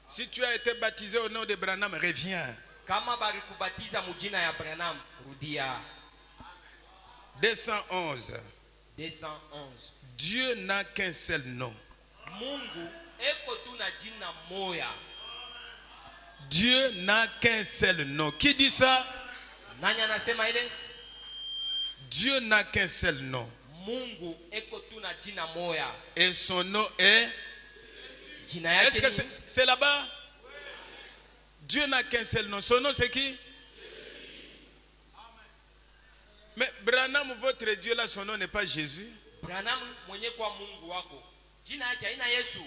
Si tu as été baptisé au nom de Branham, reviens. Kama balikubatiza mujina ya Branham, rudia. 211. 211. Dieu n'a qu'un seul nom. Mungu eko tu na jina moya. Dieu n'a qu'un seul nom. Qui dit ça? Nani anasema ile? Dieu n'a qu'un seul nom. Mungu eko tu na jina moya. Et son nom est? Est-ce que c'est là-bas? Dieu n'a qu'un seul nom. Son nom c'est qui? Mais Branham, votre Dieu là, son nom n'est pas Jésus. Branham mwenye kwa Mungu wako. Jina yake haina Yesu.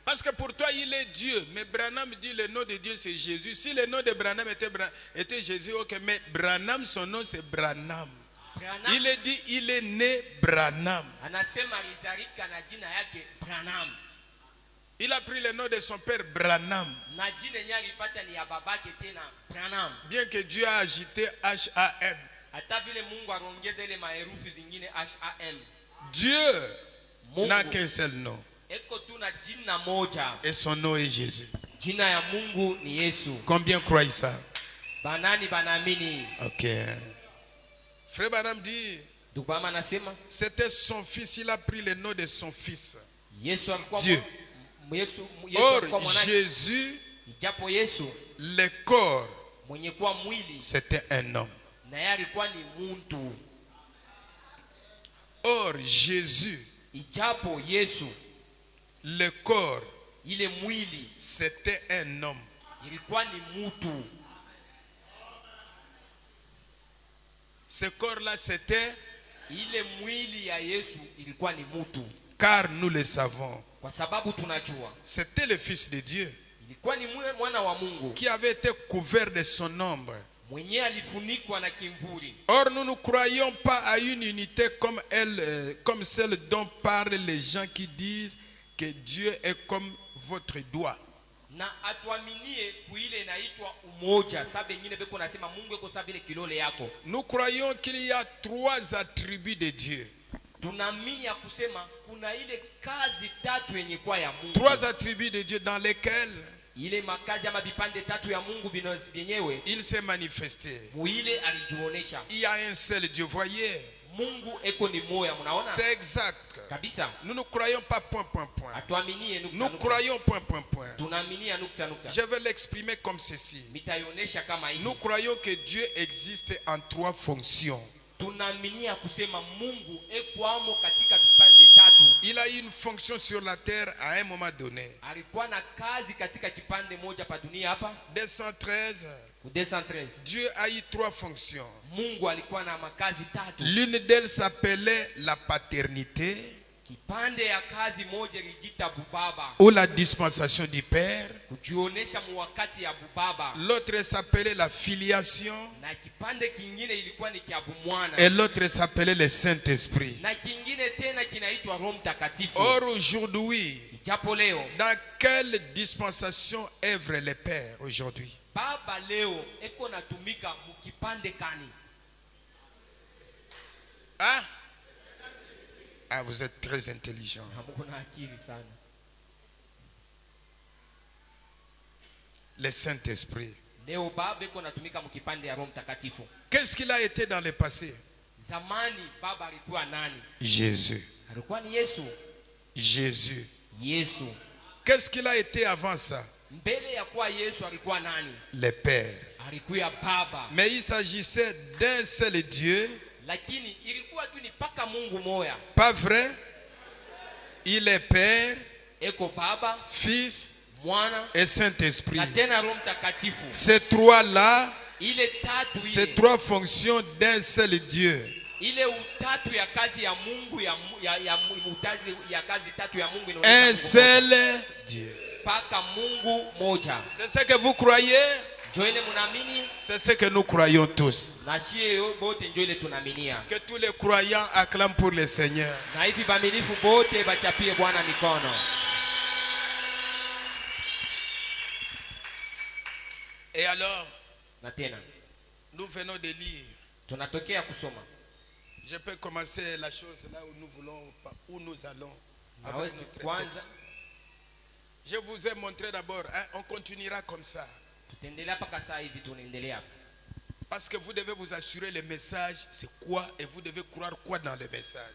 Parce que pour toi il est Dieu. Mais Branham dit le nom de Dieu c'est Jésus. Si le nom de Branham était Jésus, ok. Mais Branham, son nom c'est Branham. Il est dit, il est né Branham. Il a pris le nom de son père Branham. Bien que Dieu a agité H-A-M. Dieu n'a qu'un seul nom. Et son nom est Jésus. Combien croient ça? Ok. Frère Branham dit, c'était son fils, il a pris le nom de son fils. Dieu. Or, Jésus, le corps, c'était un homme. Or, Jésus, le corps, c'était un homme. Ce corps-là, c'était, car nous le savons, c'était le Fils de Dieu qui avait été couvert de son ombre. Or, nous ne croyons pas à une unité comme celle dont parlent les gens qui disent que Dieu est comme votre doigt. Nous croyons qu'il y a 3 attributs de Dieu. 3 attributs de Dieu dans lesquels il s'est manifesté. Il y a un seul Dieu, voyez. C'est exact. Nous ne croyons pas point. Nous croyons point. Je vais l'exprimer comme ceci. Nous croyons que Dieu existe en 3 fonctions. Il a eu une fonction sur la terre à un moment donné. 213. Dieu a eu 3 fonctions. L'une d'elles s'appelait la paternité, ou la dispensation du Père. L'autre s'appelait la filiation. Et l'autre s'appelait le Saint-Esprit. Or aujourd'hui, dans quelle dispensation œuvre le Père aujourd'hui? Ah? Ah, vous êtes très intelligent. Le Saint-Esprit. Qu'est-ce qu'il a été dans le passé? Jésus. Jésus. Qu'est-ce qu'il a été avant ça? Le Père. Mais il s'agissait d'un seul Dieu. Pas vrai? Il est Père, Fils et Saint-Esprit. Ces 3-là, ces 3 fonctions d'un seul Dieu. Un seul Dieu. C'est ce que vous croyez? C'est ce que nous croyons tous. Que tous les croyants acclament pour le Seigneur. Et alors, nous venons de lire. Je peux commencer la chose là où nous voulons, où nous allons. Je vous ai montré d'abord, hein, on continuera comme ça. Parce que vous devez vous assurer le message, c'est quoi, et vous devez croire quoi dans le message.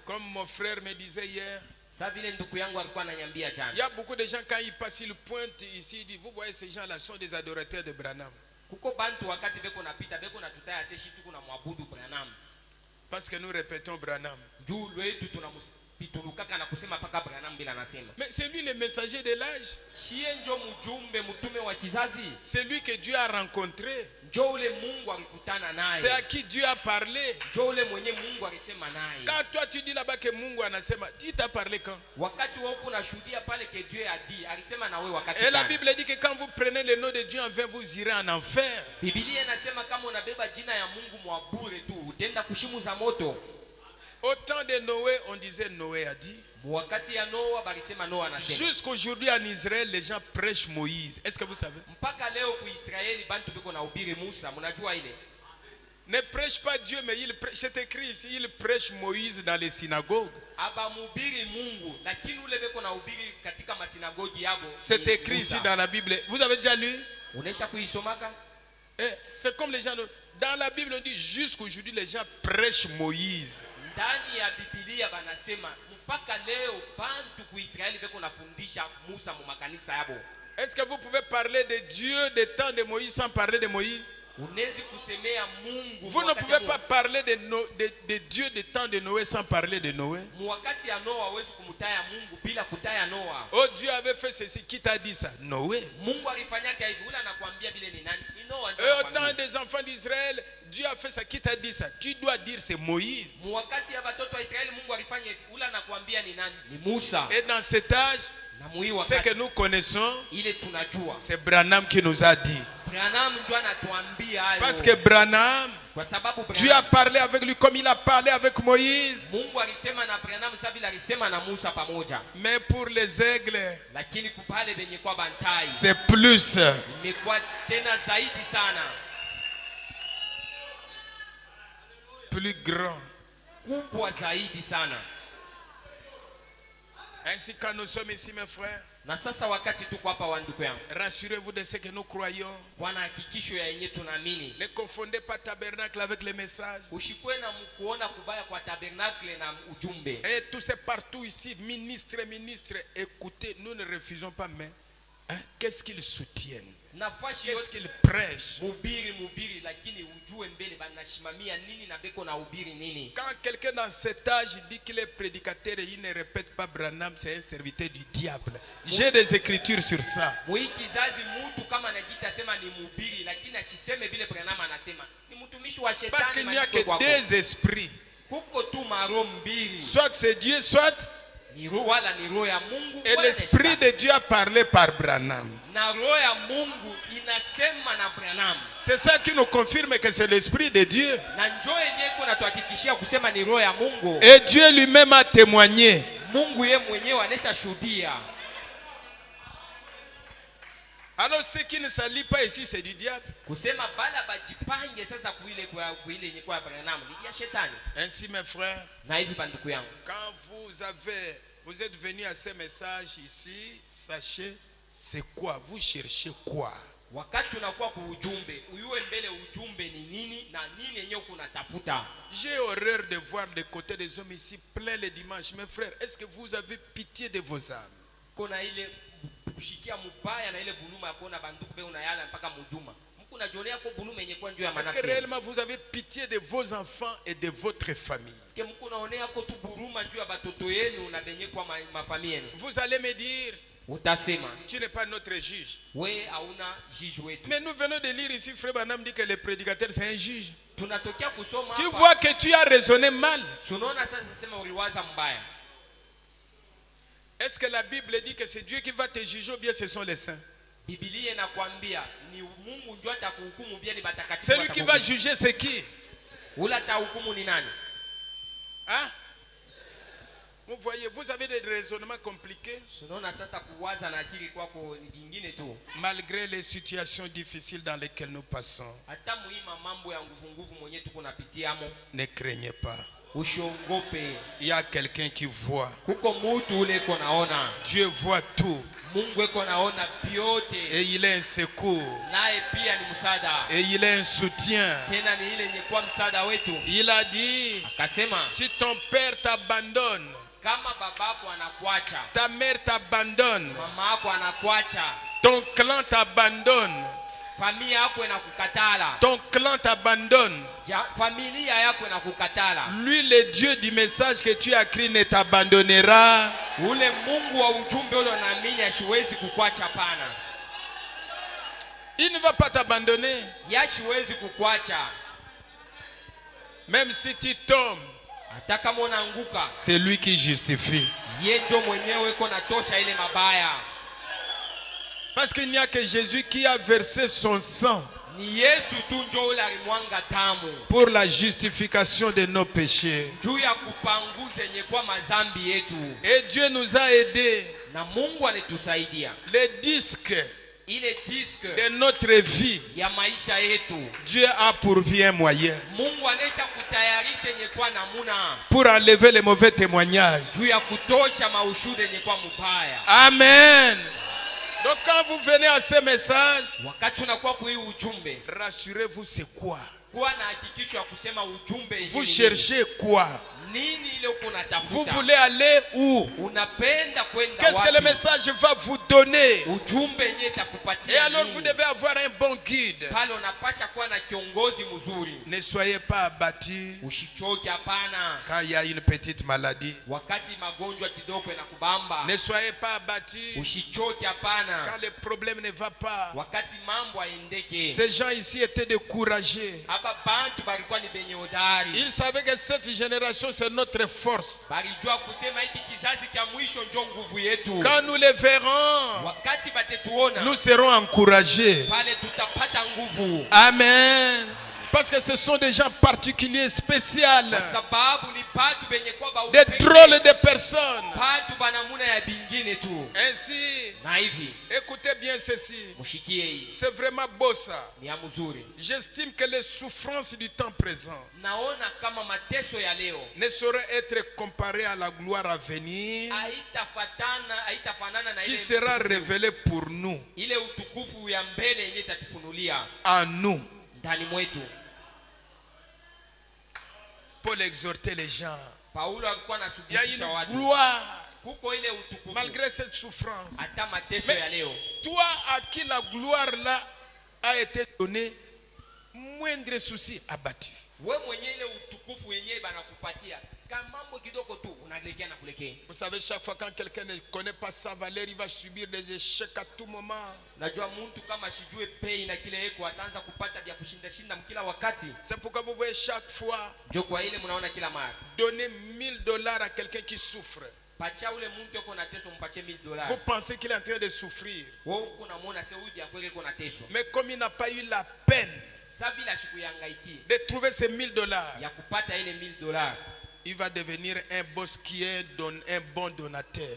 Comme mon frère me disait hier, il y a beaucoup de gens quand ils passent, ils pointent ici, ils disent, vous voyez ces gens-là sont des adorateurs de Branham. Parce que nous répétons Branham. Mais c'est lui le messager de l'âge. C'est lui que Dieu a rencontré. C'est à qui Dieu a parlé. Quand toi tu dis là-bas que Mungu anasema, Dieu t'a parlé quand? Et la Bible dit que quand vous prenez le nom de Dieu en vain, vous irez en enfer. Au temps de Noé, on disait Noé a dit. Jusqu'aujourd'hui en Israël, les gens prêchent Moïse. Est-ce que vous savez? Ne prêche pas Dieu, mais c'est écrit ici, il prêche Moïse dans les synagogues. C'est écrit ici dans la Bible. Vous avez déjà lu? C'est comme les gens. Dans la Bible, on dit jusqu'aujourd'hui, les gens prêchent Moïse. Est-ce que vous pouvez parler de Dieu des temps de Moïse sans parler de Moïse? Vous ne pouvez pas parler de Dieu des temps de Noé sans parler de Noé. Oh, Dieu avait fait ceci, qui t'a dit ça? Noé. Et au temps des enfants d'Israël, Dieu a fait ça, qui t'a dit ça? Tu dois dire c'est Moïse. Et dans cet âge, ce que nous connaissons, c'est Branham qui nous a dit. Parce que Branham, Dieu a parlé avec lui comme il a parlé avec Moïse. Mais pour les aigles, c'est plus. Plus grand. Ainsi quand nous sommes ici, mes frères, rassurez-vous de ce que nous croyons. Ne confondez pas tabernacle avec les messages. Et tous ces partout ici, ministres, écoutez, nous ne refusons pas, mais hein, qu'est-ce qu'ils soutiennent? Qu'est-ce qu'ils prêchent? Quand quelqu'un dans cet âge dit qu'il est prédicateur et il ne répète pas Branham, c'est un serviteur du diable. J'ai des écritures sur ça. Parce qu'il n'y a que deux esprits. Soit c'est Dieu, soit... Et l'esprit de Dieu a parlé par Branham. C'est ça qui nous confirme que c'est l'esprit de Dieu. Et Dieu lui-même a témoigné. Alors ce qui ne s'allie pas ici, c'est du diable. Ainsi mes frères, quand vous êtes venus à ce message ici, sachez c'est quoi, vous cherchez quoi. J'ai horreur de voir des côtés des hommes ici plein les dimanches. Mes frères, est-ce que vous avez pitié de vos âmes? Est-ce que réellement vous avez pitié de vos enfants et de votre famille? Vous allez me dire, tu n'es pas notre juge. Mais nous venons de lire ici, Frère Branham dit que le prédicateur c'est un juge. Tu vois que tu as raisonné mal. Est-ce que la Bible dit que c'est Dieu qui va te juger ou bien ce sont les saints? Celui qui va juger c'est qui? Hein? Vous voyez, vous avez des raisonnements compliqués. Malgré les situations difficiles dans lesquelles nous passons. Ne craignez pas. Il y a quelqu'un qui voit. Dieu voit tout. Et il est un secours. Et il est un soutien. Il a dit, si ton père t'abandonne, ta mère t'abandonne, ton clan t'abandonne, ton clan t'abandonne, lui le Dieu du message que tu as écrit ne t'abandonnera. Il ne va pas t'abandonner. Même si tu tombes, c'est lui qui justifie. Parce qu'il n'y a que Jésus qui a versé son sang pour la justification de nos péchés. Et Dieu nous a aidés. Les disques de notre vie, Dieu a pourvu un moyen pour enlever les mauvais témoignages. Amen. Donc quand vous venez à ce message, rassurez-vous, c'est quoi? Vous cherchez quoi? Vous voulez aller où? Qu'est-ce que le message va vous donner? Et alors vous devez avoir un bon guide. Ne soyez pas abattus quand il y a une petite maladie. Ne soyez pas abattus quand le problème ne va pas. Ces gens ici étaient découragés. Ils savaient que cette génération c'est notre force. Quand nous les verrons, nous serons encouragés. Amen. Parce que ce sont des gens particuliers, spéciaux, des drôles de personnes. Ainsi, écoutez bien ceci. C'est vraiment beau ça. J'estime que les souffrances du temps présent ne sauraient être comparées à la gloire à venir qui sera révélée pour nous, en nous. Paul exhortait les gens. Il y a une gloire malgré cette souffrance. Mais toi à qui la gloire là a été donnée, moindre souci abattu. Vous savez, chaque fois quand quelqu'un ne connaît pas sa valeur, il va subir des échecs à tout moment. C'est pourquoi vous voyez chaque fois donner $1000 à quelqu'un qui souffre. Vous pensez qu'il est en train de souffrir. Mais comme il n'a pas eu la peine de trouver ces $1000, il va devenir un boss qui est un bon donateur.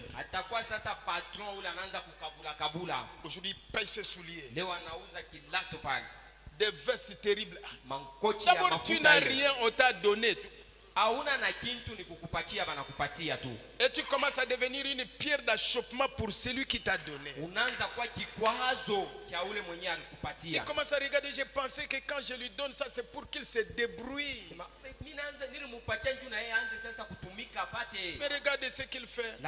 Aujourd'hui, il paye ses souliers. Des vestes terribles. D'abord, tu n'as rien, on t'a donné. Et tu commences à devenir une pierre d'achoppement pour celui qui t'a donné. Il commence à regarder, j'ai pensé que quand je lui donne ça, c'est pour qu'il se débrouille. Mais regardez ce qu'il fait.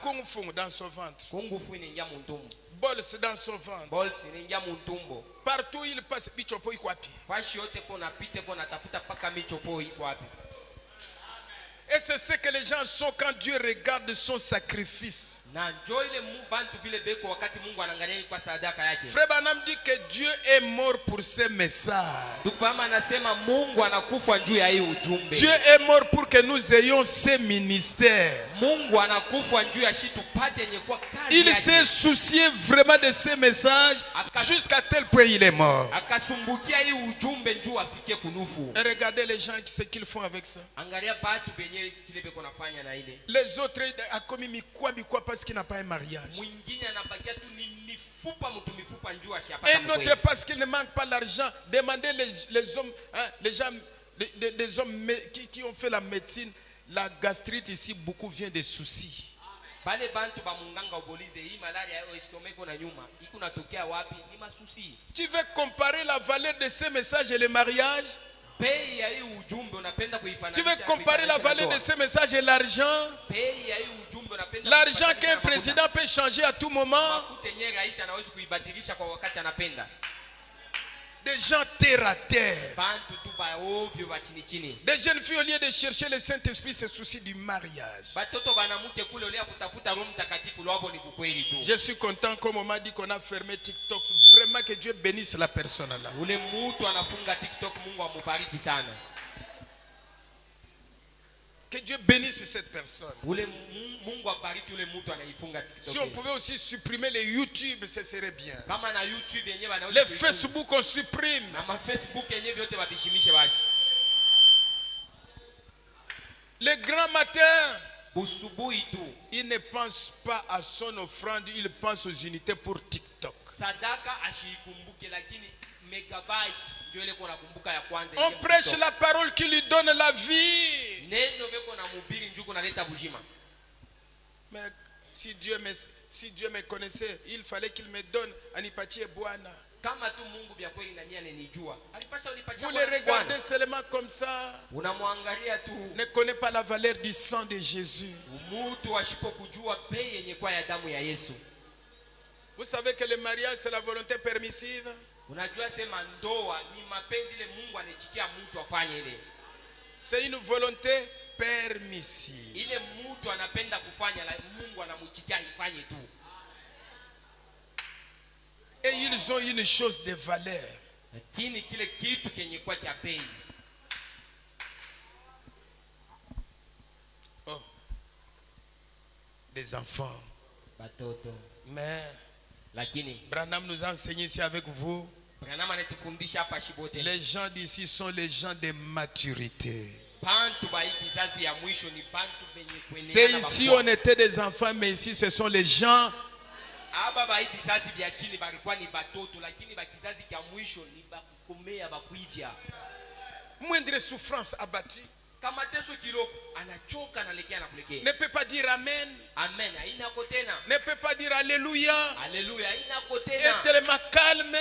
Kung Fu dans son ventre. Bols dans son ventre. Partout il passe, bichopo ikwapi. Et c'est ce que les gens sont quand Dieu regarde son sacrifice. Frère Branham dit que Dieu est mort pour ce message. Dieu est mort pour que nous ayons ce ministère. Il s'est soucié vraiment de ce message jusqu'à tel point il est mort. Et regardez les gens, ce qu'ils font avec ça. Les autres a commis mikwa parce qu'il n'a pas un mariage. Un autre parce qu'il ne manque pas l'argent. Demandez les hommes, hein, les hommes qui ont fait la médecine. La gastrite ici, beaucoup vient des soucis. Tu veux comparer la valeur de ce message et le mariage? Tu veux comparer la valeur de ce message et l'argent? L'argent qu'un président peut changer à tout moment. Des gens terre à terre. Des jeunes filles, au lieu de chercher le Saint-Esprit, se soucient du mariage. Je suis content, comme on m'a dit qu'on a fermé TikTok. Vraiment que Dieu bénisse la personne là. Que Dieu bénisse cette personne. Si on pouvait aussi supprimer les YouTube, ce serait bien. Les Facebook, on supprime. Les grands matins, il ne pense pas à son offrande, il pense aux unités pour TikTok. On prêche la parole qui lui donne la vie. Mais si Dieu me connaissait, il fallait qu'il me donne Anipati et Bwana. Vous les regardez seulement comme ça. Ne connaissez pas la valeur du sang de Jésus. Vous savez que le mariage c'est la volonté permissive. C'est une volonté permissive. Et ils ont une chose de valeur. Oh. Des enfants. Mais Branham nous a enseigné ici avec vous. Les gens d'ici sont les gens de maturité. C'est ici on était des enfants, mais ici ce sont les gens. Moindre souffrance abattue. Ne peut pas dire Amen. Ne peut pas dire Alléluia. Est tellement calme.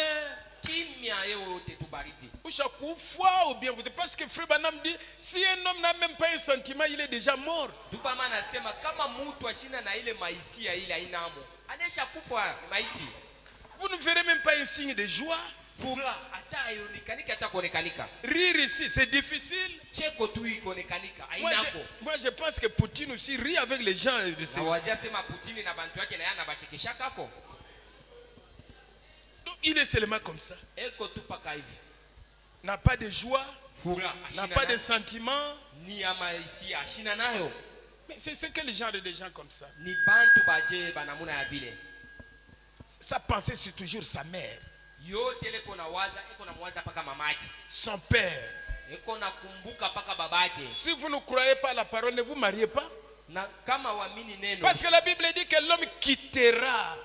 Ou bien parce que Frère Branham dit si un homme n'a même pas un sentiment, il est déjà mort. Vous ne verrez même pas un signe de joie. Rire ici, c'est difficile. Moi, je pense que Poutine aussi rit avec les gens. Donc, il est seulement comme ça. N'a pas de joie, n'a pas de sentiment. Mais c'est quel genre de gens comme ça? Sa pensée c'est toujours sa mère, son père. Si vous ne croyez pas à la parole, ne vous mariez pas. Parce que la Bible dit que l'homme quittera.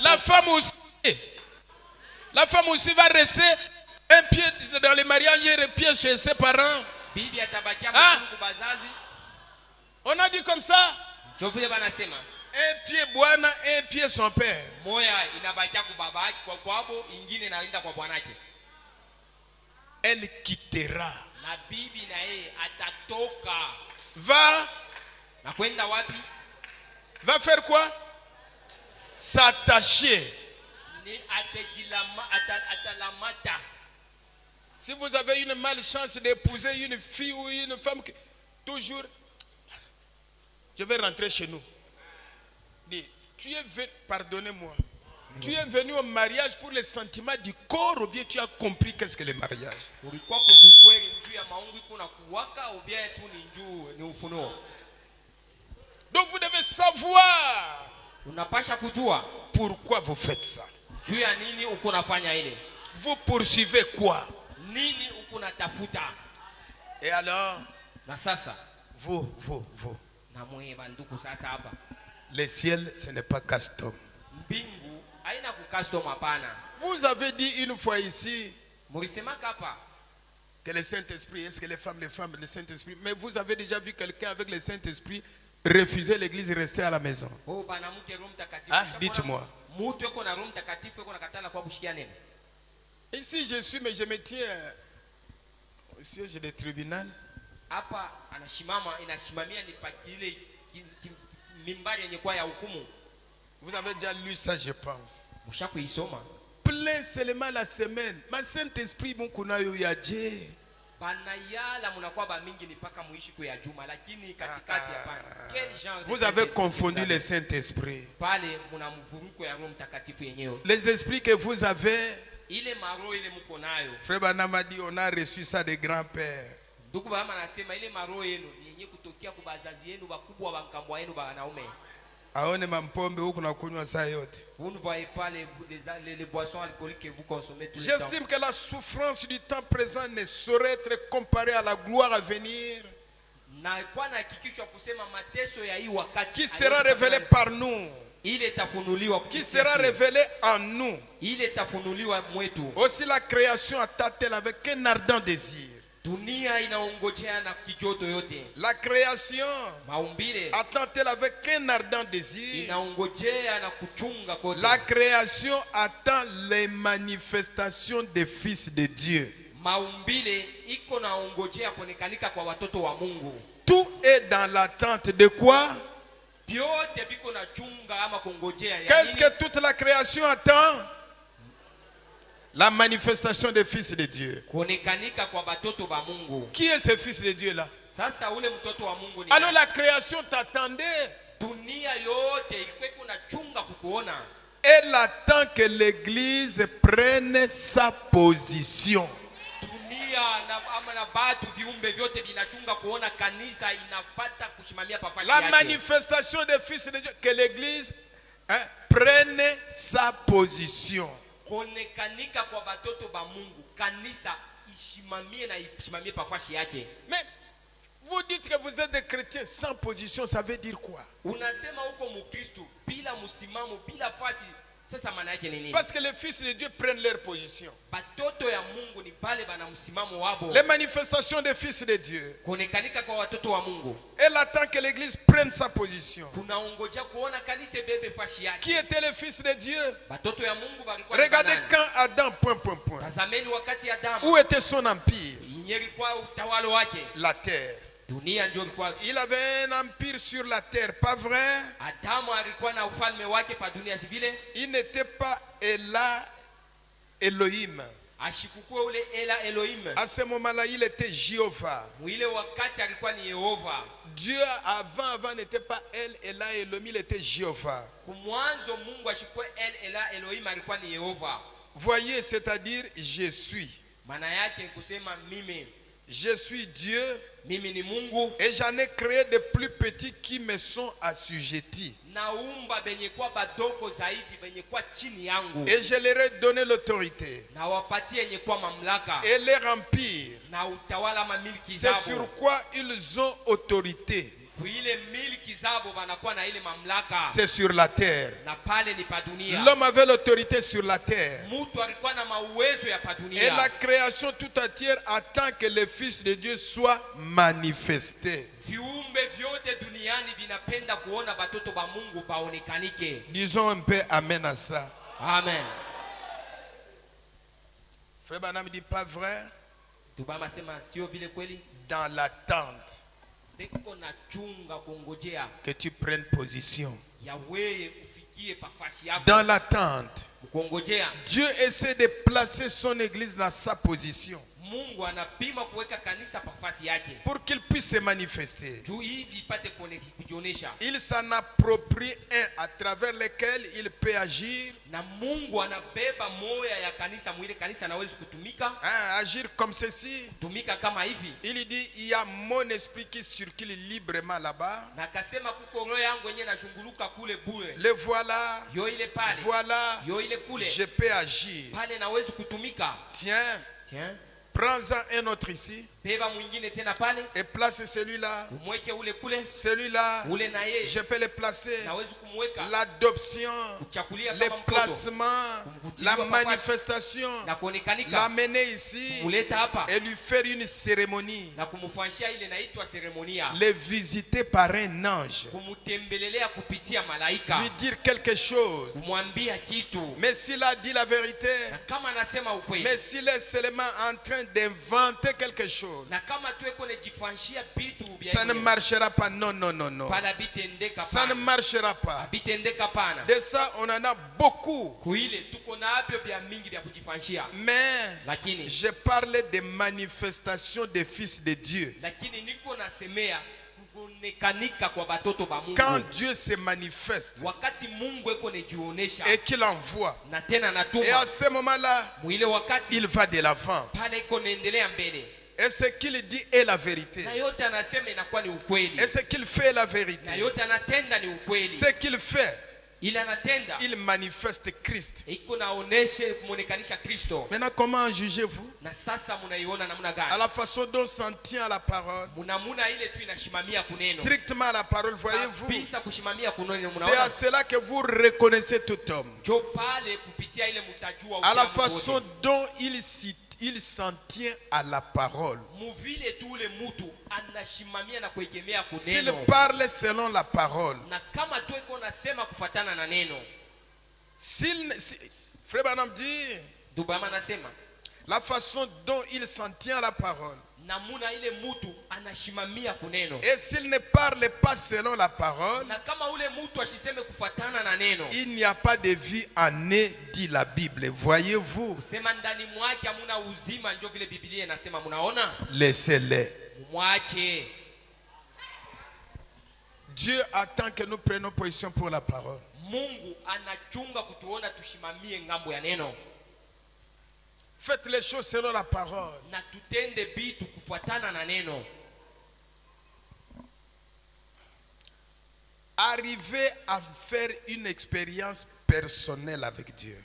La femme aussi va rester un pied dans le mariage et un pied chez ses parents. Ah? On a dit comme ça. Un pied Bwana, un pied son père. Elle quittera. Va faire quoi? S'attacher. Si vous avez une malchance d'épouser une fille ou une femme qui toujours Je vais rentrer chez nous. Dis, tu es venu, pardonnez-moi. Tu es venu au mariage pour les sentiments du corps ou bien tu as compris qu'est-ce que le mariage? Donc vous devez savoir pourquoi vous faites ça. Vous poursuivez quoi? Et alors, vous. Le ciel, ce n'est pas custom. Vous avez dit une fois ici que le Saint-Esprit, est-ce que les femmes, le Saint-Esprit, mais vous avez déjà vu quelqu'un avec le Saint-Esprit refuser l'église et rester à la maison? Ah, dites-moi. Ici je suis, mais je me tiens au siège des tribunaux. Vous avez déjà lu ça, je pense. Plein seulement la semaine. Ma Saint-Esprit, mon kunayo yaje. Vous avez confondu le Saint-Esprit. Les esprits que vous avez, Frère Branham a dit, on a reçu ça des grands-pères. Vous ne voyez pas les boissons alcooliques que vous consommez tous les temps. J'estime que la souffrance du temps présent ne saurait être comparée à la gloire à venir, qui sera révélée par nous, qui sera révélée en nous. Aussi la création attend-elle avec un ardent désir. La création attend-elle avec un ardent désir. La création attend les manifestations des fils de Dieu. Tout est dans l'attente de quoi? Qu'est-ce que toute la création attend? La manifestation des fils de Dieu. Qui est ce fils de Dieu là? Alors la création t'attendait. Elle attend que l'église prenne sa position. La manifestation des fils de Dieu, que l'église prenne sa position. Mais vous dites que vous êtes des chrétiens sans position, ça veut dire quoi? Parce que les fils de Dieu prennent leur position. Les manifestations des fils de Dieu, elle attend que l'église prenne sa position. Qui étaient les fils de Dieu? Regardez quand Adam, où était son empire? La terre. Il avait un empire sur la terre, pas vrai? Il n'était pas Elohim. À ce moment-là, il était Jéhovah. Dieu avant n'était pas Elohim, il était Jéhovah. Voyez, c'est-à-dire je suis. Je suis Dieu et j'en ai créé de plus petits qui me sont assujettis. Et je leur ai donné l'autorité et leur empire. C'est sur quoi ils ont autorité. C'est sur la terre. L'homme avait l'autorité sur la terre. Et la création tout entière attend que le Fils de Dieu soit manifesté. Disons un peu amen à ça. Amen. Frère Branham dit pas vrai. Dans l'attente que tu prennes position. Dans l'attente, Dieu essaie de placer son église dans sa position. Mungu anapima kuweka kanisa nafasi yake pour qu'il puisse se manifester. juu hivi ipate kujionyesha. Il s'en approprie un à travers lequel il peut agir. Na Mungu anabeba moya ya kanisa, mwile kanisa anaweza kutumika. Agir comme ceci. Tumika kama hivi. Il dit il y a mon esprit qui circule librement là-bas. Na kasema kuko roho yangu yenyewe inashunguluka kule bure. Le voilà. Yo ile pale. Voilà. Yo ile kule. Je peux agir. Pale naweza kutumika. Tiens. Prends-en un autre ici. Et place celui-là. Celui-là, je peux le placer. L'adoption, le placement, la manifestation, l'amener ici et lui faire une cérémonie. Le visiter par un ange. Lui dire quelque chose. Mais s'il a dit la vérité, mais s'il est seulement en train d'inventer quelque chose, ça ne marchera pas. Non, non, non, non. Ça ne marchera pas. De ça, on en a beaucoup. Mais je parle des manifestations des fils de Dieu. Quand Dieu se manifeste et qu'il envoie, et à ce moment-là, il va de l'avant. Et ce qu'il dit est la vérité. Et ce qu'il fait est la vérité. Ce qu'il fait, il manifeste Christ. Maintenant, comment jugez-vous? À la façon dont s'en tient à la parole, strictement à la parole, voyez-vous, c'est à cela que vous reconnaissez tout homme. À la façon dont il s'en tient à la parole. S'il parle selon la parole, Frère Branham dit, la façon dont il s'en tient à la parole, et s'il ne parle pas selon la parole, il n'y a pas de vie en eux, dit la Bible. Voyez-vous? Laissez-les. Dieu attend que nous prenions position pour la parole. Faites les choses selon la parole. Arrivez à faire une expérience personnelle avec Dieu.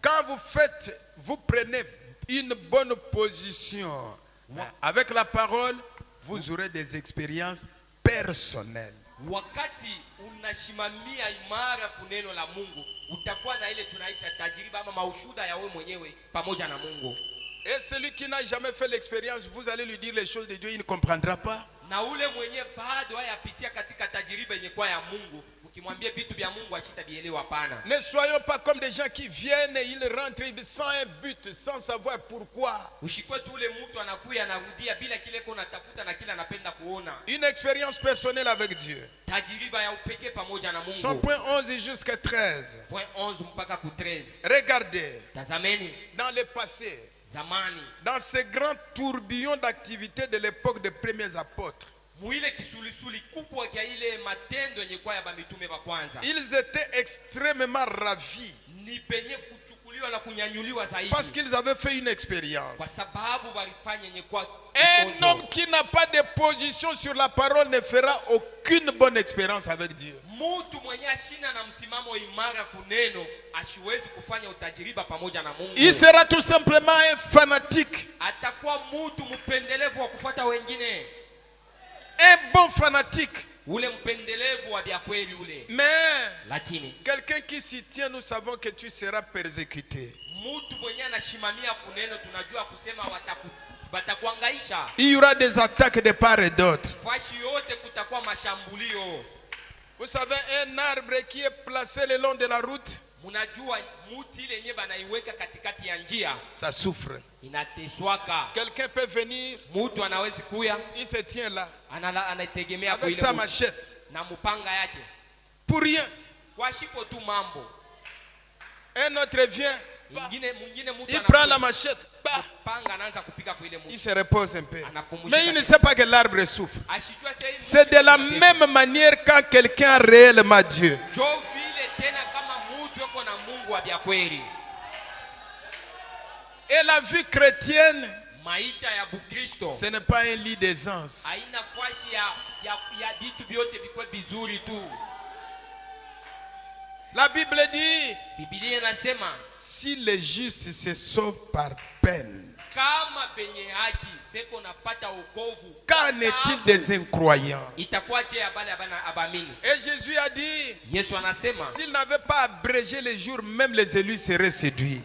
Quand vous prenez une bonne position avec la parole, vous aurez des expériences personnelles. Wakati unashimamia imara kuneno la Mungu, utakuwa na ile tunaita tajiriba ama maushuda ya wewe mwenyewe pamoja na Mungu. Et celui qui n'a jamais fait l'expérience, vous allez lui dire les choses de Dieu, il ne comprendra pas. Na ule mwenye bado hayapitia katika tajiriba yenye kwa ya Mungu, ukimwambia vitu vya Mungu ashitabielewa hapana. Ne soyons pas comme des gens qui viennent et ils rentrent sans un but, sans savoir pourquoi. Ushikwe tu ule mtu anakuya anarudia bila kile kona tafuta na kile anapenda kuona. Une expérience personnelle avec Dieu. Tajiriba ya upekee pamoja na Mungu. Son point 11 jusqu'à 13. Point 11 mpaka ku 13. Regardez. Tazameni. Dans le passé. Zamani. Dans ces grands tourbillons d'activité de l'époque des premiers apôtres, ils étaient extrêmement ravis parce qu'ils avaient fait une expérience. Un homme qui n'a pas de position sur la parole ne fera aucune bonne expérience avec Dieu. Il sera tout simplement un fanatique. Un bon fanatique. Mais quelqu'un qui s'y tient, nous savons que tu seras persécuté. Il y aura des attaques de part et d'autre. Vous savez, un arbre qui est placé le long de la route, ça souffre. Quelqu'un peut venir, il se tient là avec sa machette pour rien. Un autre vient. Il prend la machette. Il se repose un peu. Mais il ne sait pas que l'arbre souffre. C'est de la même manière quand quelqu'un a réellement Dieu. Et la vie chrétienne, ce n'est pas un lit d'aisance. La Bible dit, si les justes se sauvent par peine, qu'en est-il des incroyants? Et Jésus a dit, s'il n'avait pas abrégé les jours, même les élus seraient séduits.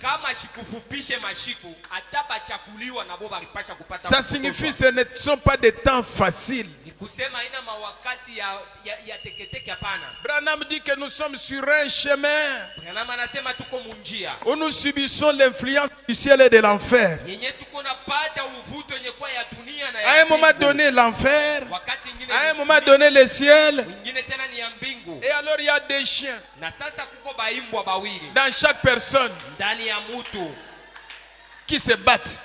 Ça signifie que ce ne sont pas des temps faciles. Branham dit que nous sommes sur un chemin où nous subissons l'influence du ciel et de l'enfer. À un moment donné, l'enfer. À un moment donné, le ciel. Et alors, il y a des chiens dans chaque personne qui se battent.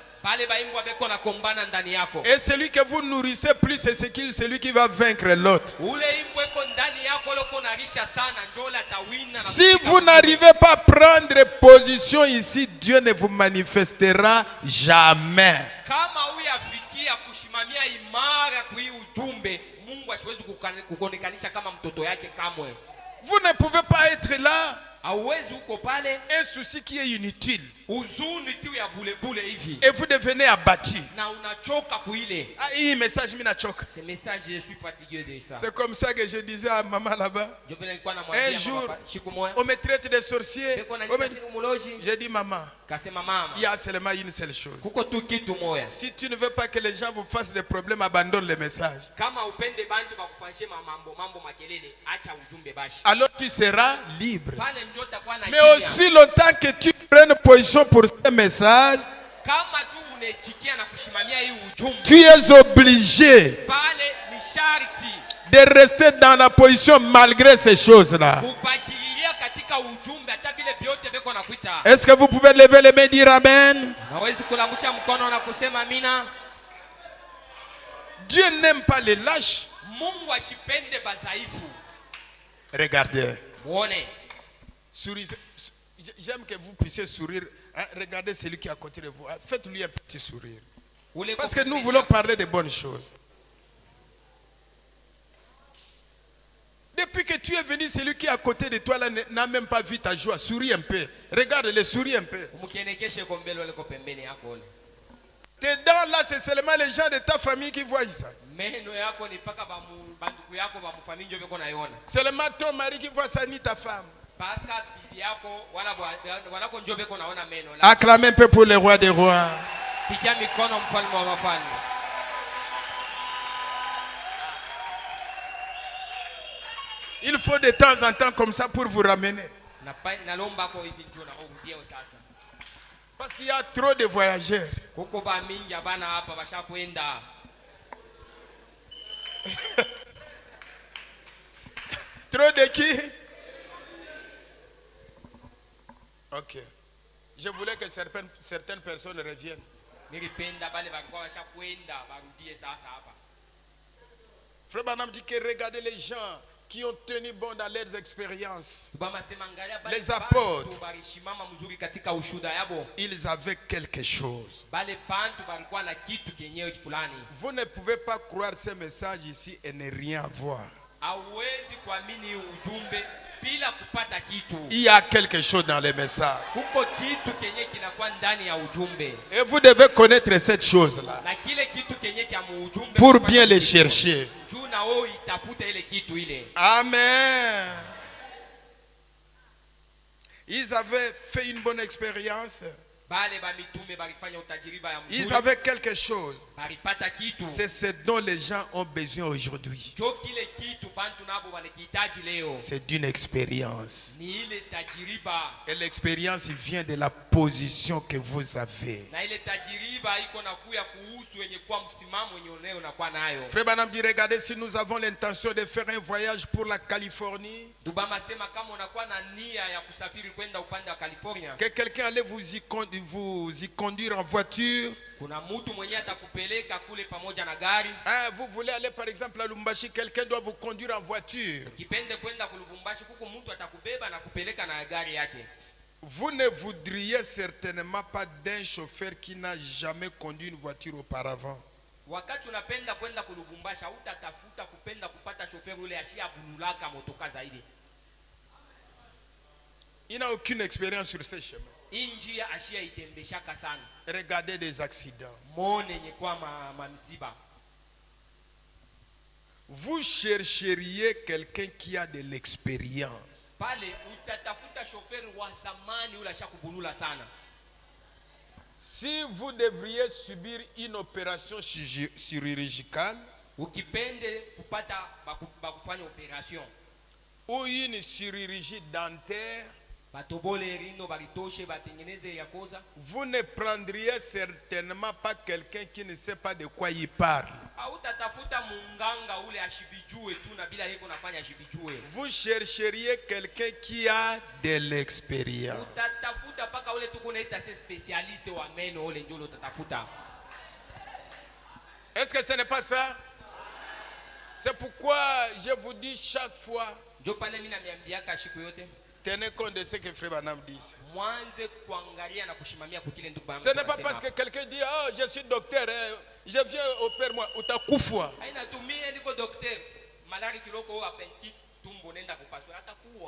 Et celui que vous nourrissez plus, c'est celui qui va vaincre l'autre. Si vous n'arrivez pas à prendre position ici, Dieu ne vous manifestera jamais. Vous ne pouvez pas être là. Un souci qui est inutile. Et vous devenez abattu. Message, ce message, je suis fatigué de ça. C'est comme ça que je disais à maman là-bas. Un jour, on me traite de sorcier. J'ai dit maman, il y a seulement une seule chose. Si tu ne veux pas que les gens vous fassent des problèmes, abandonne le message. Alors tu seras libre. Mais aussi longtemps que tu prennes position pour ce message, tu es obligé de rester dans la position malgré ces choses-là. Est-ce que vous pouvez lever les mains et dire Amen? Dieu n'aime pas les lâches. Regardez. J'aime que vous puissiez sourire. Regardez celui qui est à côté de vous. Faites-lui un petit sourire. Parce que nous voulons parler de bonnes choses. Depuis que tu es venu, celui qui est à côté de toi là n'a même pas vu ta joie. Souris un peu. Regarde-le, souris un peu. Tes dents là, c'est seulement les gens de ta famille qui voient ça. Seulement ton mari qui voit ça, ni ta femme. Acclamez un peu pour le roi des rois. Il faut de temps en temps comme ça pour vous ramener. Parce qu'il y a trop de voyageurs. Trop de qui? Ok. Je voulais que certaines personnes reviennent. Frère Branham dit que regardez les gens qui ont tenu bon dans leurs expériences. Les apôtres, ils avaient quelque chose. Vous ne pouvez pas croire ce message ici et ne rien voir. Il y a quelque chose dans les messages. Et vous devez connaître cette chose-là pour bien les chercher. Amen. Ils avaient fait une bonne expérience. Ils avaient quelque chose. C'est ce dont les gens ont besoin aujourd'hui. C'est d'une expérience. Et l'expérience vient de la position que vous avez. Frère Branham dit, regardez, si nous avons l'intention de faire un voyage pour la Californie, que quelqu'un allait vous y conduire en voiture. Vous voulez aller par exemple à Lubumbashi, quelqu'un doit vous conduire en voiture. Vous ne voudriez certainement pas d'un chauffeur qui n'a jamais conduit une voiture auparavant. Il n'a aucune expérience sur ces chemins. Regardez des accidents. Vous chercheriez quelqu'un qui a de l'expérience. Si vous devriez subir une opération chirurgicale ou une chirurgie dentaire, vous ne prendriez certainement pas quelqu'un qui ne sait pas de quoi il parle. Vous chercheriez quelqu'un qui a de l'expérience. Est-ce que ce n'est pas ça? C'est pourquoi je vous dis chaque fois, tenez compte de ce que Frère Branham dit. Ce n'est pas parce que quelqu'un dit, oh, je suis docteur, je viens opérer moi, ou ta koufwa.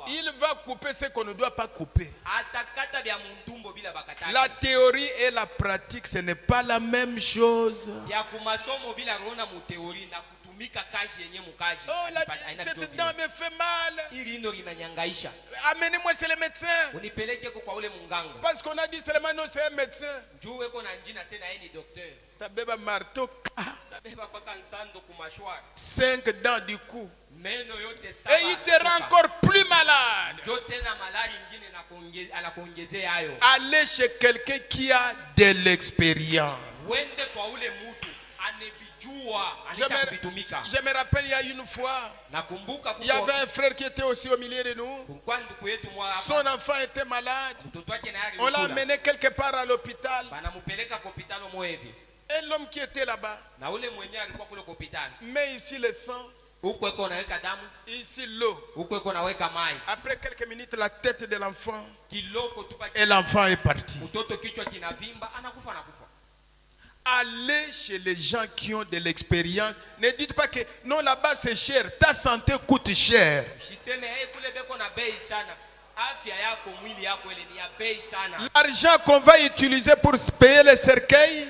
Il va couper ce qu'on ne doit pas couper. La théorie et la pratique, ce n'est pas la même chose. Oh, cette dame me fait mal. Amenez-moi chez le médecin. Parce qu'on a dit seulement non, c'est un médecin. Tabeba marteau. 5 dents du cou. Et il te rend encore plus malade. Allez chez quelqu'un qui a de l'expérience. Je me rappelle, il y a une fois, il y avait un frère qui était aussi au milieu de nous. Son enfant était malade. On l'a amené quelque part à l'hôpital. Et l'homme qui était là-bas met ici le sang, ici l'eau. Après quelques minutes, la tête de l'enfant, et l'enfant est parti. Allez chez les gens qui ont de l'expérience. Ne dites pas que non, là-bas c'est cher. Ta santé coûte cher. L'argent qu'on va utiliser pour payer les cercueils,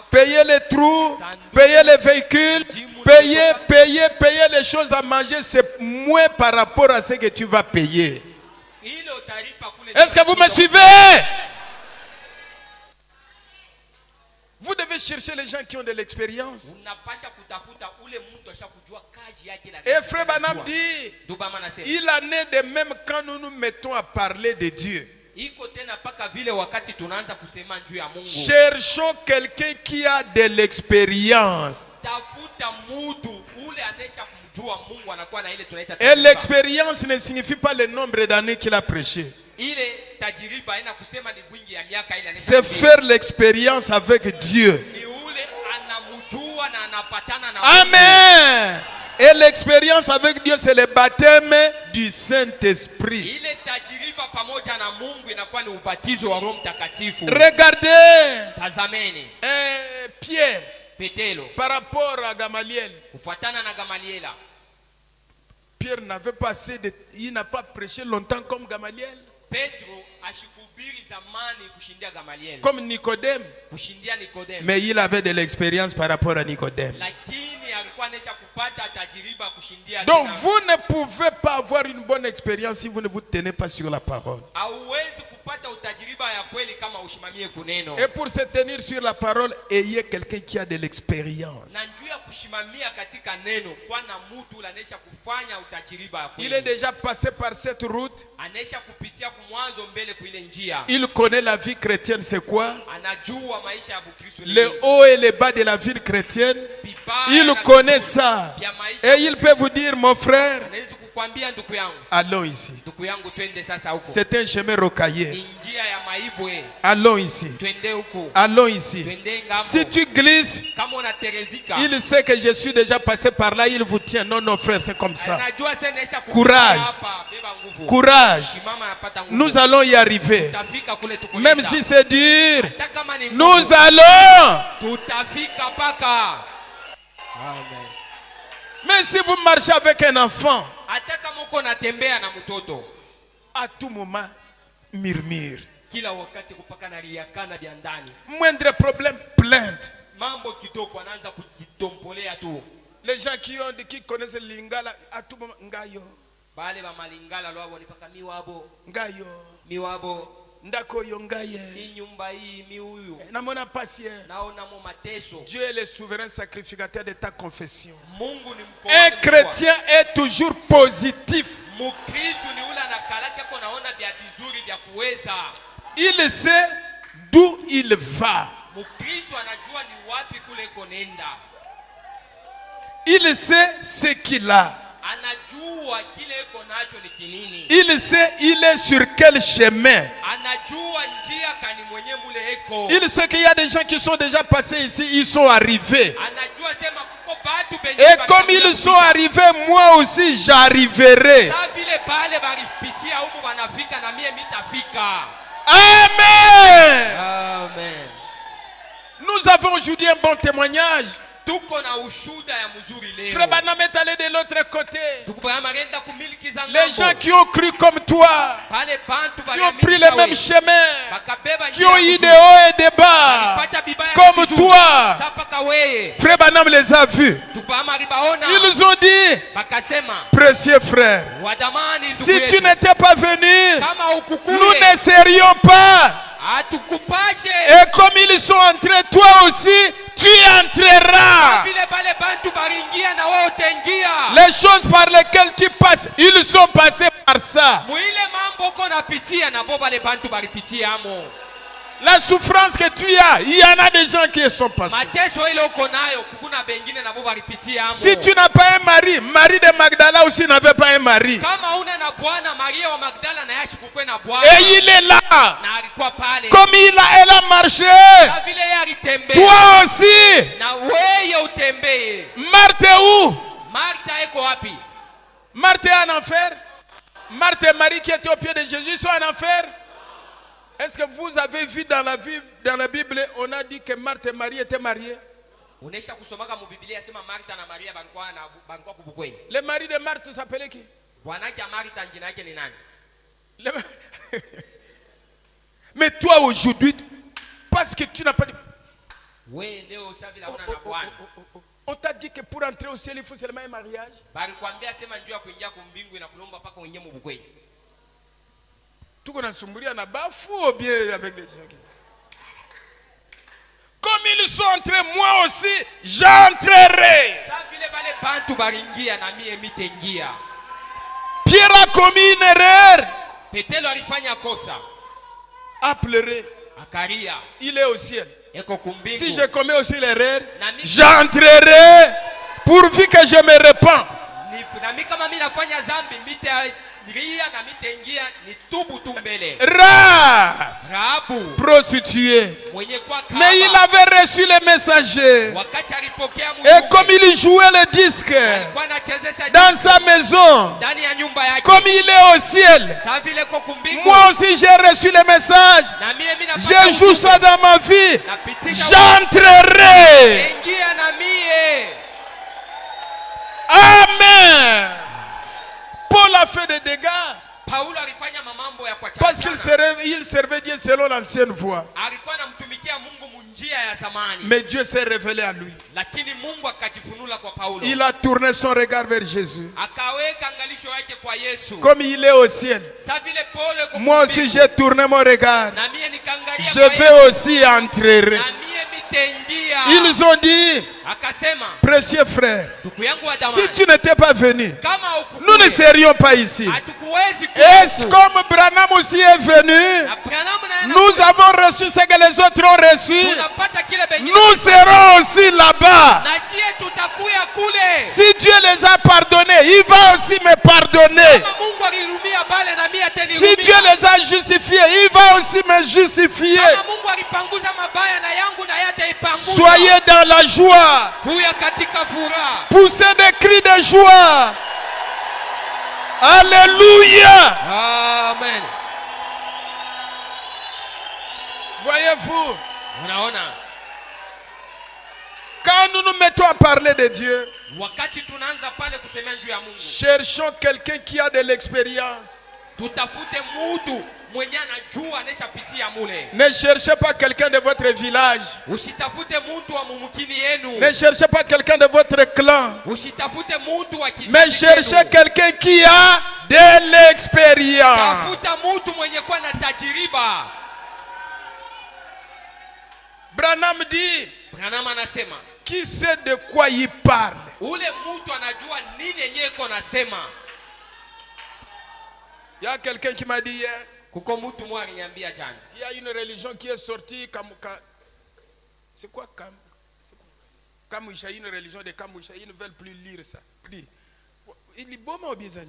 payer les trous, payer les véhicules, payer les choses à manger, c'est moins par rapport à ce que tu vas payer. Est-ce que vous me suivez? Vous devez chercher les gens qui ont de l'expérience. Et Frère Branham dit, il en est de même quand nous nous mettons à parler de Dieu. Cherchons quelqu'un qui a de l'expérience. Et l'expérience ne signifie pas le nombre d'années qu'il a prêché. C'est faire l'expérience avec Dieu. Amen. Et l'expérience avec Dieu, c'est le baptême du Saint-Esprit. Regardez Pierre par rapport à Gamaliel. Pierre n'avait pas assez de... Il n'a pas prêché longtemps comme Gamaliel. Comme Nicodème. Mais il avait de l'expérience par rapport à Nicodème. Donc vous ne pouvez pas avoir une bonne expérience si vous ne vous tenez pas sur la parole. Et pour se tenir sur la parole, ayez quelqu'un qui a de l'expérience. Il est déjà passé par cette route. Il connaît la vie chrétienne, c'est quoi? Les hauts et les bas de la vie chrétienne. Il connaît ça. Et il peut vous dire, mon frère, allons ici. C'est un chemin rocaillé. Allons ici. Allons ici. Si tu glisses, il sait que je suis déjà passé par là. Il vous tient. Non, non, frère, c'est comme ça. Courage. Courage. Nous allons y arriver. Même si c'est dur, nous allons. Mais si vous marchez avec un enfant, à tout moment, murmure. Moindre problème, plainte. Les gens qui connaissent le lingala, à tout moment, ngayo. Ngayo. Ndako yongaye. Namona patient. Dieu est le souverain sacrificateur de ta confession. Un chrétien est toujours positif. Il sait d'où il va. Il sait ce qu'il a. Il sait il est sur quel chemin. Il sait qu'il y a des gens qui sont déjà passés ici, ils sont arrivés. Et comme ils sont arrivés, moi aussi j'arriverai. Amen. Amen. Nous avons aujourd'hui un bon témoignage. Frère Branham est allé de l'autre côté. Les gens qui ont cru comme toi, qui ont pris le même chemin, qui ont eu des hauts et des bas, comme toi, Frère Branham les a vus. Ils ont dit, précieux frère, si tu n'étais pas venu, nous ne serions pas. Et comme ils sont entrés, toi aussi, tu entreras. Les choses par lesquelles tu passes, ils sont passés par ça. La souffrance que tu as, il y en a des gens qui sont passés. Si tu n'as pas un mari, Marie de Magdala aussi n'avait pas un mari. Et il est là. Comme elle a marché, toi aussi. Marthe est où? Marthe est en enfer. Marthe et Marie qui étaient au pied de Jésus sont en enfer. Est-ce que vous avez vu dans la Bible, on a dit que Marthe et Marie étaient mariés? Le mari de Marthe s'appelait qui? Mais toi aujourd'hui, parce que tu n'as pas dit... On t'a dit que pour entrer au ciel, il faut seulement un mariage. Tout qu'on a sombré, on a bafou ou bien avec des gens. Comme ils sont entrés, moi aussi, j'entrerai. Pierre a commis une erreur. A pleuré. Il est au ciel. Si je commets aussi l'erreur, j'entrerai pourvu que je me répands. Rahab, prostituée. Mais il avait reçu les messagers. Et comme il jouait le disque dans sa maison, comme il est au ciel, moi aussi j'ai reçu les messages. Je joue ça dans ma vie. J'entrerai. Amen. Paul a fait des dégâts parce qu'il servait Dieu selon l'ancienne voie. Mais Dieu s'est révélé à lui. Lakini Mungu akajifunula kwa Paulo. Il a tourné son regard vers Jésus. Akaweka angalisho yake kwa Yesu. Comme il est au ciel. Moi aussi j'ai tourné mon regard. Je vais aussi entrer. Ils ont dit, précieux frère, si tu n'étais pas venu, nous ne serions pas ici. Et comme Branham aussi est venu, nous avons reçu ce que les autres ont reçu. Nous serons aussi là-bas. Si Dieu les a pardonnés, il va aussi me pardonner. Si Dieu les a justifiés, il va aussi me justifier. Soyez dans la joie. Poussez des cris de joie. Alléluia. Amen. Voyez-vous, quand nous nous mettons à parler de Dieu, cherchons quelqu'un qui a de l'expérience. Ne cherchez pas quelqu'un de votre village. Ne cherchez pas quelqu'un de votre clan. Mais cherchez quelqu'un qui a de l'expérience. Branham dit, qui sait de quoi il parle? Il y a quelqu'un qui m'a dit hier, il y a une religion qui est sortie, c'est quoi Kamwisha, une religion de Kamwisha, ils ne veulent plus lire ça. Il est beau, mais bien.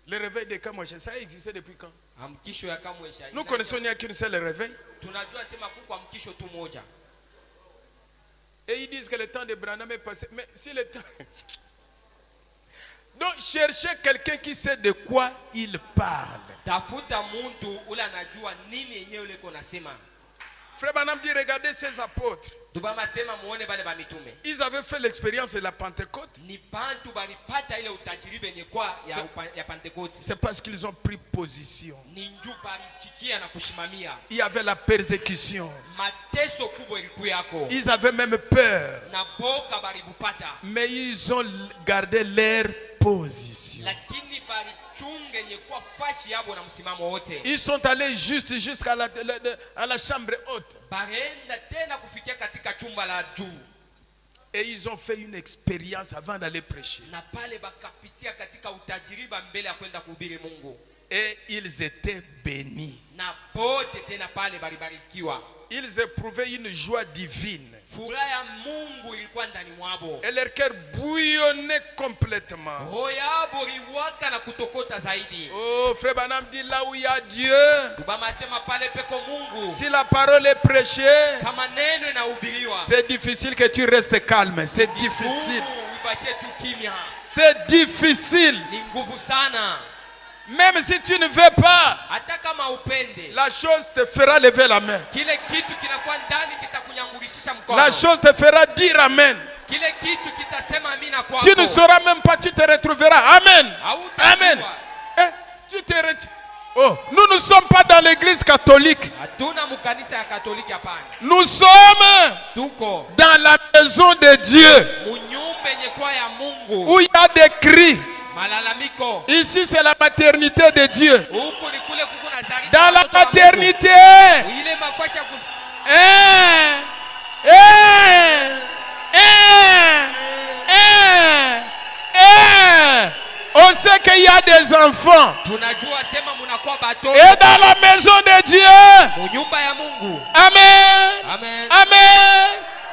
Le réveil de Kamwisha, ça a existé depuis quand? Nous connaissons qu'il n'y a qu'une seule réveil. Et ils disent que le temps de Branham est passé. Mais si le temps... Donc cherchez quelqu'un qui sait de quoi il parle. Frère Branham dit, regardez ces apôtres. Ils avaient fait l'expérience de la Pentecôte. C'est parce qu'ils ont pris position. Il y avait la persécution. Ils avaient même peur. Mais ils ont gardé leur position. Ils sont allés jusqu'à la chambre haute. Et ils ont fait une expérience avant d'aller prêcher. Et ils étaient bénis. Ils éprouvaient une joie divine. Et leur cœur bouillonnait complètement. Oh, frère Branham dit, là où il y a Dieu, si la parole est prêchée, c'est difficile que tu restes calme. C'est difficile. C'est difficile. Même si tu ne veux pas, la chose te fera lever la main. La chose te fera dire Amen. Tu ne sauras même pas, tu te retrouveras. Amen. Amen. Oh, nous ne sommes pas dans l'église catholique. Nous sommes dans la maison de Dieu où il y a des cris. Ici c'est la maternité de Dieu. Dans la maternité, on sait qu'il y a des enfants. Et dans la maison de Dieu, Amen, Amen,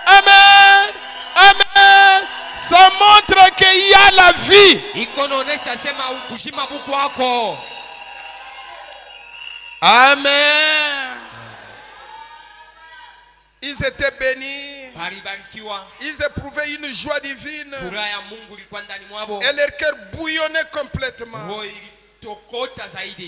Amen, Amen. Ça montre qu'il y a la vie. Amen. Ils étaient bénis. Ils éprouvaient une joie divine. Et leur cœur bouillonnait complètement.